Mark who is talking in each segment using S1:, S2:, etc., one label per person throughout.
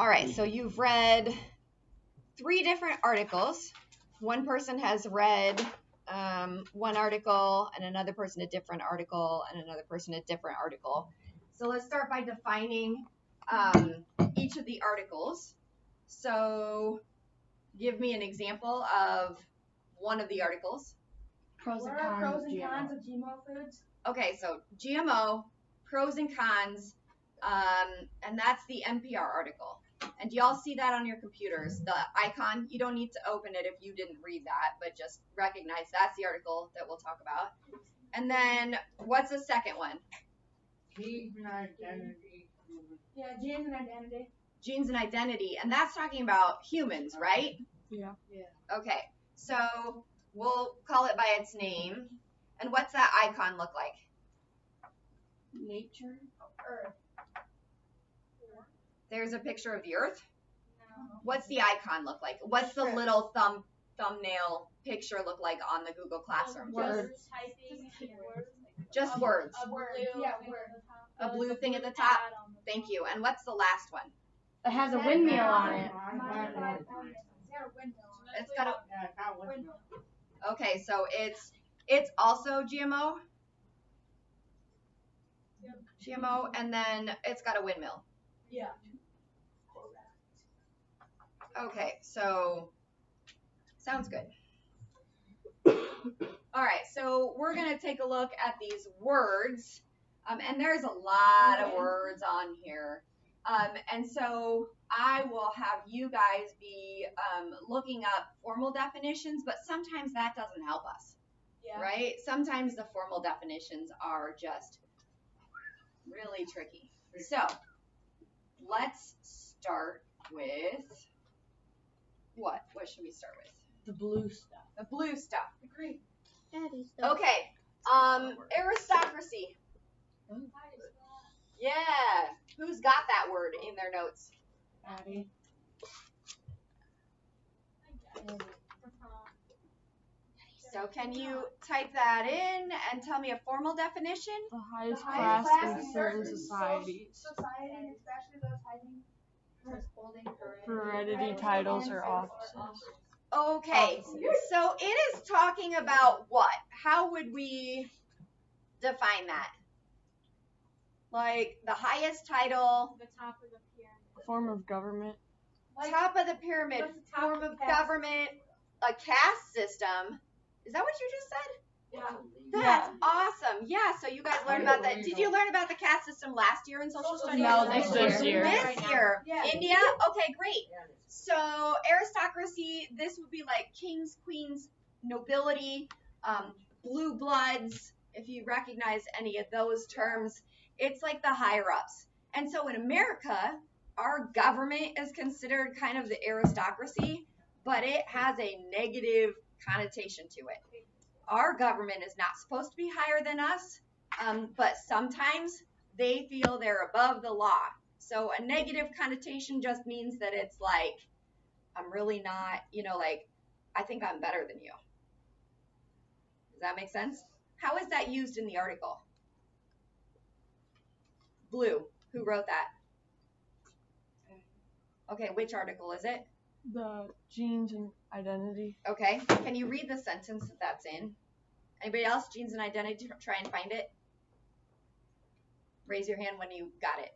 S1: All right, so you've read 3 different articles. One person has read one article, and another person a different article, and another person a different article. So let's start by defining each of the articles. So give me an example of one of the articles.
S2: Pros and cons of GMO foods.
S1: Okay, so GMO, pros and cons, and that's the NPR article. And do y'all see that on your computers? The icon, you don't need to open it if you didn't read that, but just recognize that's the article that we'll talk about. And then what's the second one?
S3: Genes and identity.
S2: Yeah, genes and identity.
S1: Genes and identity, and that's talking about humans, right?
S2: Yeah.
S1: Okay, so we'll call it by its name. And what's that icon look like?
S2: Nature. Earth.
S1: There's a picture of the Earth.
S2: No.
S1: What's the icon look like? What's the little thumbnail picture look like on the Google Classroom?
S2: Words.
S1: Just words.
S2: A word. Yeah, word.
S1: A blue thing at the top. Thank you. And what's the last one?
S2: It has a windmill on it.
S1: It's got a.
S3: Yeah, I got one.
S1: Okay, so it's also GMO. GMO, and then it's got a windmill.
S2: Yeah.
S1: Okay, so sounds good. All right, so we're going to take a look at these words, and there's a lot of words on here. And so I will have you guys be looking up formal definitions, but sometimes that doesn't help us, right? Sometimes the formal definitions are just really tricky. So let's start with what? What should we start with?
S2: The blue stuff.
S1: The blue stuff.
S2: The green.
S1: Okay. Aristocracy. Yeah. Who's got that word in their notes?
S2: Addie.
S1: So can you type that in and tell me a formal definition?
S4: The highest class in certain societies.
S2: Society, especially those holding
S4: Heredity titles or offices.
S1: Okay. So it is talking about what? How would we define that? Like the highest title,
S2: the top of the pyramid.
S4: A form of government.
S1: top of the pyramid, form of government, a caste system. Is that what you just said?
S2: Yeah.
S1: That's awesome. Yeah, so you guys learned about that. Did you learn about the caste system last year in social studies?
S4: No, this year.
S1: This year.
S2: Yeah.
S1: India? Okay, great. So aristocracy, this would be like kings, queens, nobility, blue bloods, if you recognize any of those terms. It's like the higher ups. And so in America, our government is considered kind of the aristocracy, but it has a negative connotation to it. Our government is not supposed to be higher than us, but sometimes they feel they're above the law. So a negative connotation just means that it's like, I'm really not, like, I think I'm better than you. Does that make sense? How is that used in the article? Blue, who wrote that? Okay, which article is it?
S4: The genes and identity.
S1: Okay, can you read the sentence that that's in? Anybody else? Genes and identity, try and find it. Raise your hand when you got it.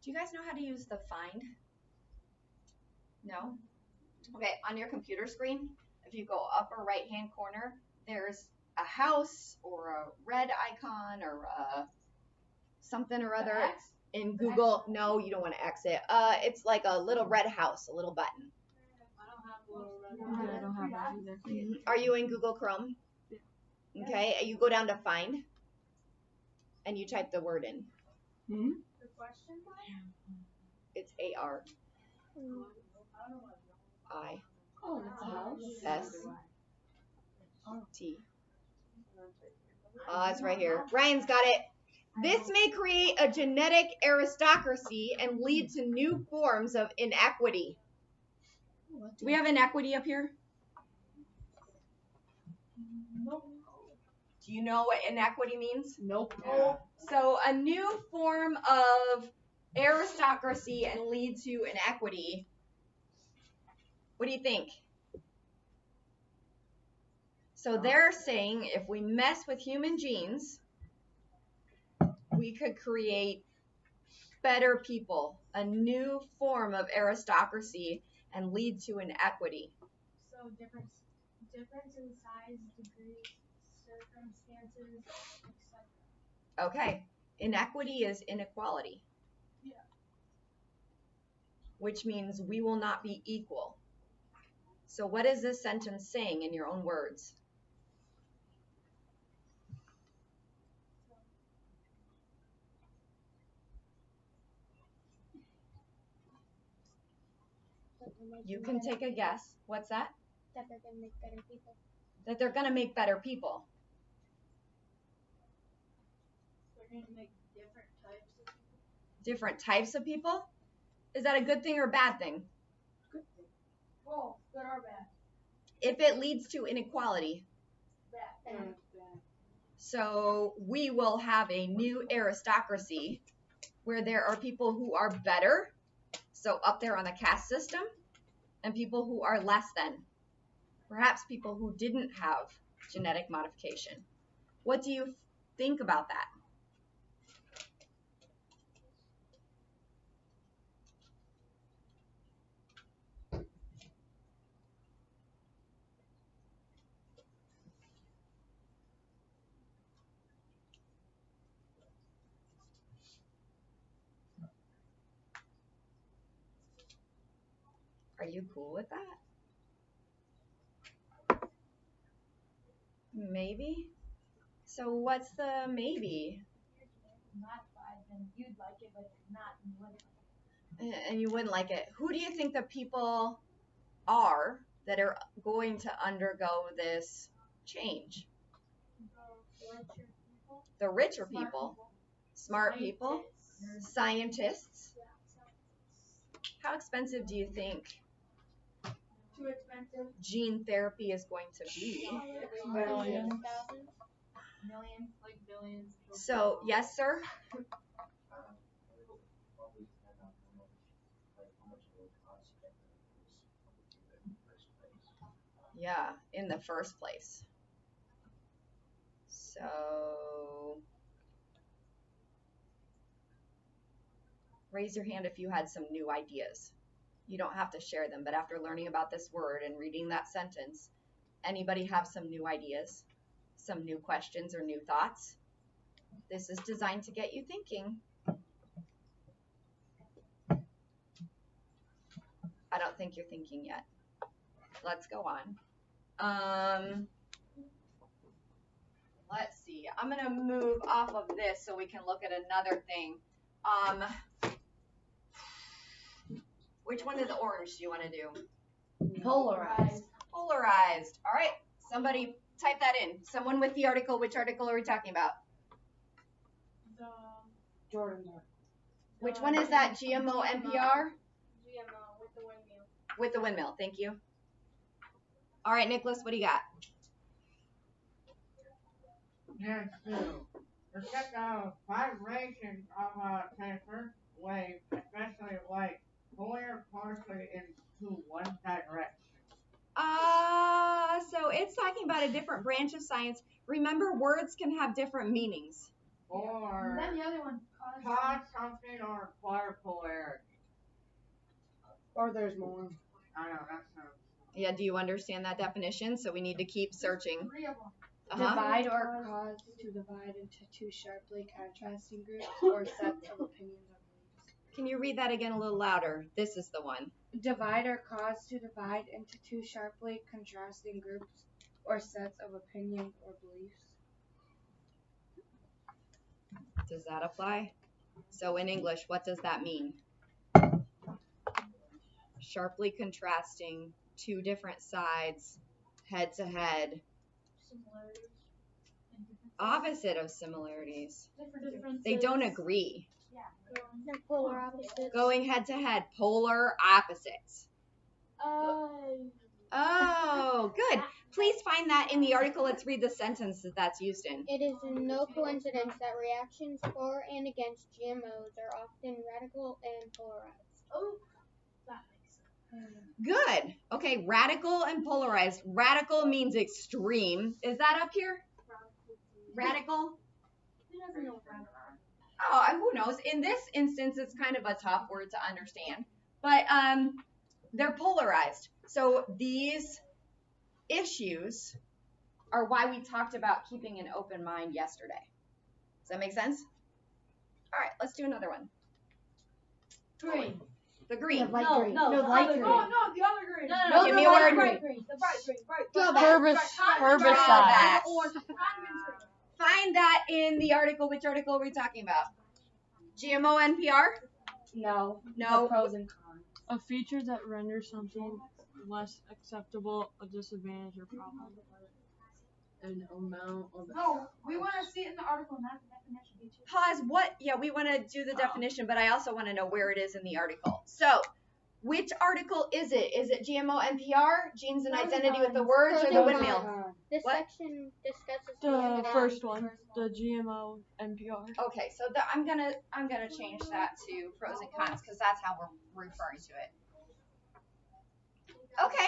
S1: Do you guys know how to use the find? No? Okay, on your computer screen, if you go upper right hand corner, there's a house or a red icon or something or other in Google. No, you don't want to exit. It's like a little red house, a little button.
S4: I don't have that either.
S1: Are you in Google Chrome? Okay, you go down to find and you type the word in.
S4: Hmm?
S2: The question mark?
S1: It's AR. I
S2: Oh, it's a house.
S1: S T. It's right here. Ryan's got it. This may create a genetic aristocracy and lead to new forms of inequity. Do we have inequity up here?
S2: Nope.
S1: Do you know what inequity means?
S4: Nope.
S3: Yeah.
S1: So a new form of aristocracy and lead to inequity. What do you think? So they're saying if we mess with human genes, we could create better people, a new form of aristocracy, and lead to inequity.
S2: So difference in size, degrees, circumstances, etc.
S1: Okay, inequity is inequality.
S2: Yeah.
S1: Which means we will not be equal. So what is this sentence saying in your own words? You can take a guess. What's that?
S2: That they're gonna make better people.
S1: That they're going to make better people.
S2: They're gonna make different types of people.
S1: Different types of people? Is that a good thing or a bad thing?
S2: Good thing. Oh, good or bad?
S1: If it leads to inequality.
S2: Bad.
S1: So we will have a new aristocracy where there are people who are better, so up there on the caste system, and people who are less than. Perhaps people who didn't have genetic modification. What do you think about that? Are you cool with that? Maybe? So what's the maybe?
S2: Modified, then you'd like it, but if not, you wouldn't.
S1: And you wouldn't like it. Who do you think the people are that are going to undergo this change? The richer people, smart people, scientists. How expensive do you think
S2: Too expensive.
S1: gene therapy is going to be?
S4: Millions.
S2: Millions, like billions.
S1: So, yes, sir?
S5: Probably depend on how much it would cost to get the in the first place.
S1: Yeah, in the first place. So, raise your hand if you had some new ideas. You don't have to share them, but after learning about this word and reading that sentence, anybody have some new ideas, some new questions or new thoughts? This is designed to get you thinking. I don't think you're thinking yet. Let's go on. Let's see. I'm going to move off of this so we can look at another thing. Which one of the orange do you want to do?
S4: Polarized.
S1: Polarized. All right. Somebody type that in. Someone with the article. Which article are we talking about?
S2: The
S4: Jordan Mark.
S1: Which one is that? GMO NPR?
S2: GMO with the windmill.
S1: With the windmill. Thank you. All right, Nicholas, what do you got?
S3: Yes, so there's such a vibration of transfer wave, especially like going partially into one direction.
S1: So it's talking about a different branch of science. Remember, words can have different meanings.
S3: Or
S2: And then the other one
S3: cause something or acquire polarity.
S4: Or there's more.
S3: I know, that's
S1: Yeah, do you understand that definition? So we need to keep searching.
S2: three of them.
S1: Uh-huh.
S6: Divide or cause to divide into two sharply contrasting groups or sets of opinions or beliefs.
S1: Can you read that again a little louder? This is the one.
S6: Divide or cause to divide into two sharply contrasting groups or sets of opinions or beliefs.
S1: Does that apply? So in English, what does that mean? Sharply contrasting two different sides, head to head,
S2: Similarities. And different
S1: opposite of similarities.
S2: differences.
S1: They don't agree.
S2: Yeah. They're polar opposites.
S1: Going head to head, polar opposites. Oh, good. Please find that in the article. Let's read the sentence that's used in.
S7: It is no coincidence that reactions for and against GMOs are often radical and polarized.
S2: Oh, that makes sense.
S1: Good. Okay, radical and polarized. Radical means extreme. Is that up here? Radical?
S2: Who doesn't know what radical is?
S1: Oh, who knows? In this instance, it's kind of a tough word to understand. But they're polarized. So these issues are why we talked about keeping an open mind yesterday. Does that make sense? All right, let's do another one.
S2: Green.
S1: The green.
S4: Light
S2: No,
S4: green.
S2: no,
S4: No,
S2: the
S4: light
S2: other
S4: green.
S2: green. No, the other green.
S1: No, give me a word.
S2: Bright green. The bright green.
S1: Drawbacks.
S2: Orange.
S1: Find that in the article. Which article are we talking about? GMO NPR?
S6: No.
S1: No.
S6: The pros and cons.
S8: A feature that renders something less acceptable, a disadvantage, or problem. An amount of.
S2: No, we want to see it in the article, not the definition.
S1: Pause. What? Yeah, we want to do the definition, but I also want to know where it is in the article. So, which article is it? Is it GMO NPR, Genes and Identity with the Words, or the
S7: Pros and
S1: windmill?
S7: cons. This
S1: What?
S7: section discusses
S8: The
S7: evidence.
S8: first one, the GMO NPR.
S1: Okay, so I'm gonna change that to pros and cons because that's how we're referring to it. Okay.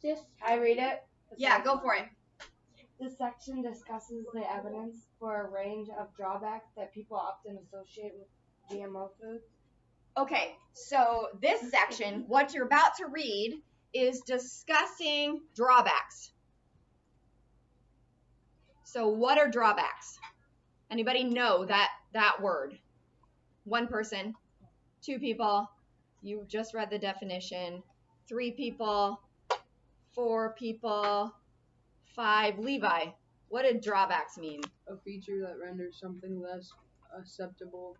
S7: This
S6: Can I read it?
S1: Yeah, go for it.
S6: This section discusses the evidence for a range of drawbacks that people often associate with GMO foods.
S1: Okay, so this section, what you're about to read, is discussing drawbacks. So what are drawbacks? Anybody know that word? One person, two people, you just read the definition, three people, four people, five. Levi, what did drawbacks mean?
S8: A feature that renders something less acceptable,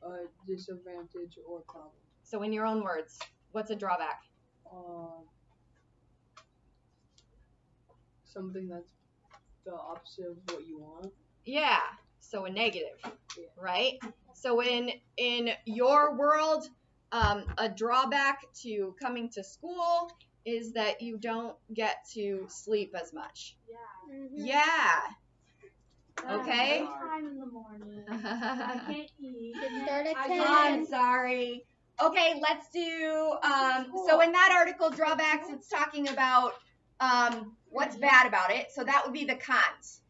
S8: a disadvantage, or problem.
S1: So in your own words, what's a drawback?
S8: Something that's the opposite of what you want.
S1: Yeah, so a negative, right? So in your world, a drawback to coming to school is that you don't get to sleep as much. Yeah. Okay.
S2: Time in the morning. I can't eat.
S7: should start at
S2: I
S7: 10.
S1: I'm sorry. Okay, let's do, so in that article, drawbacks, it's talking about what's bad about it. So that would be the cons.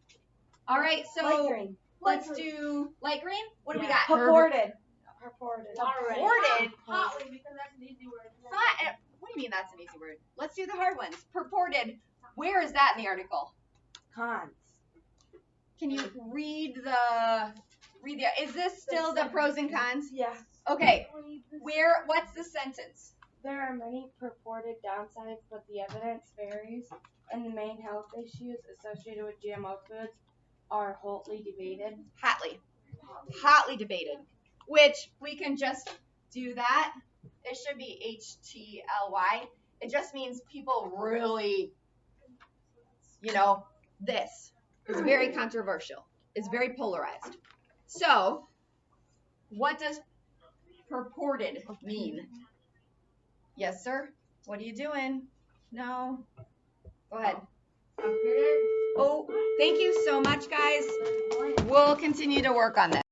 S1: All right,
S6: Light
S1: so
S6: green.
S1: let's do light green. What do we got?
S6: Purported. Purported.
S1: Purported.
S2: Hotly, because that's an easy word.
S1: What do you mean that's an easy word? Let's do the hard ones. Purported. Where is that in the article?
S6: Cons.
S1: Can you read the, is this still the pros and cons?
S6: Yes.
S1: Okay. What's the sentence?
S6: There are many purported downsides, but the evidence varies, and the main health issues associated with GMO foods are hotly debated.
S1: Hotly debated. Which we can just do that. It should be HTLY. It just means people really, this is very controversial. It's very polarized. So, what does purported mean? Yes, sir? What are you doing? No? Go ahead. Oh, thank you so much, guys. We'll continue to work on this.